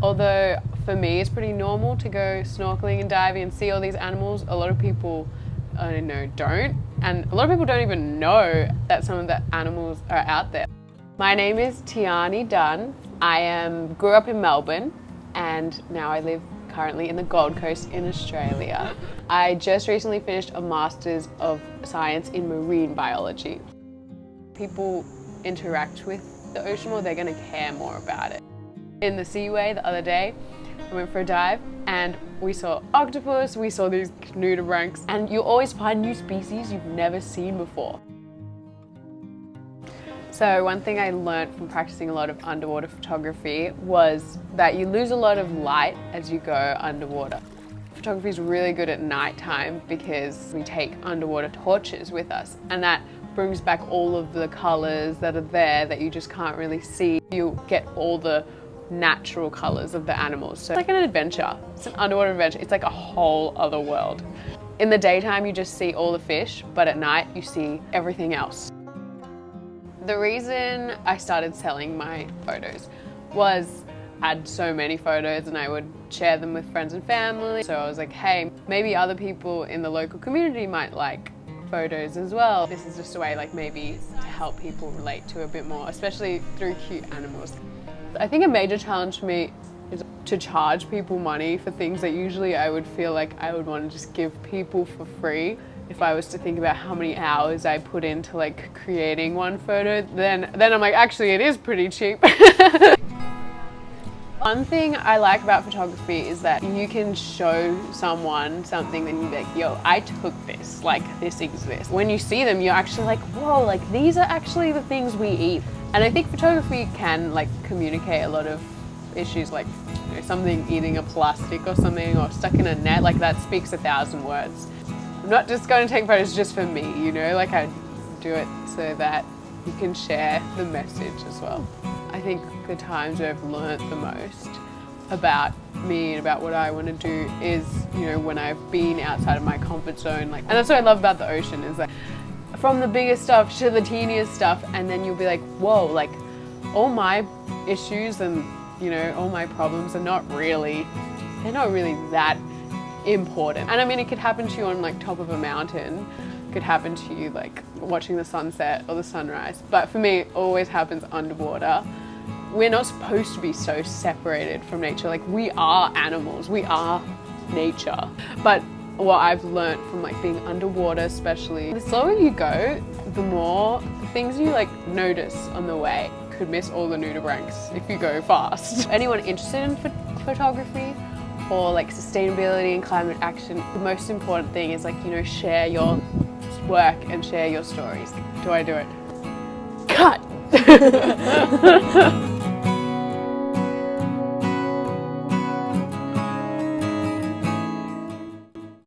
Although for me it's pretty normal to go snorkeling and diving and see all these animals, a lot of people don't. And a lot of people don't even know that some of the animals are out there. My name is Tiani Dunn. I grew up in Melbourne and now I live currently in the Gold Coast in Australia. I just recently finished a Masters of Science in Marine Biology. People interact with the ocean more, they're going to care more about it. In the Seaway the other day, I went for a dive and we saw octopus, we saw these nudibranchs, and you always find new species you've never seen before. So one thing I learned from practicing a lot of underwater photography was that you lose a lot of light as you go underwater. Photography is really good at nighttime because we take underwater torches with us, and that brings back all of the colors that are there that you just can't really see. You get all the natural colors of the animals. So it's like an adventure. It's an underwater adventure. It's like a whole other world. In the daytime, you just see all the fish, but at night you see everything else. The reason I started selling my photos was I had so many photos and I would share them with friends and family. So I was like, hey, maybe other people in the local community might like photos as well. This is just a way maybe to help people relate to a bit more, especially through cute animals. I think a major challenge for me is to charge people money for things that usually I would feel like I would want to just give people for free. If I was to think about how many hours I put into creating one photo, then I'm like, actually it is pretty cheap. One thing I like about photography is that you can show someone something and you're like, yo, I took this, this exists. When you see them, you're actually like, whoa, these are actually the things we eat. And I think photography can communicate a lot of issues something eating a plastic or something or stuck in a net, that speaks 1,000 words. I'm not just going to take photos just for me, I do it so that you can share the message as well. I think the times where I've learnt the most about me and about what I want to do is, when I've been outside of my comfort zone. And that's what I love about the ocean is from the biggest stuff to the teeniest stuff, and then you'll be like, whoa, all my issues and all my problems are not really that important. And I mean, it could happen to you on top of a mountain, it could happen to you watching the sunset or the sunrise, but for me it always happens underwater. We're not supposed to be so separated from nature. We are animals, we are nature. But what I've learned from being underwater especially, the slower you go, the more the things you notice on the way. You could miss all the nudibranchs if you go fast. Anyone interested in photography or sustainability and climate action, the most important thing is share your work and share your stories. Do I do it? Cut!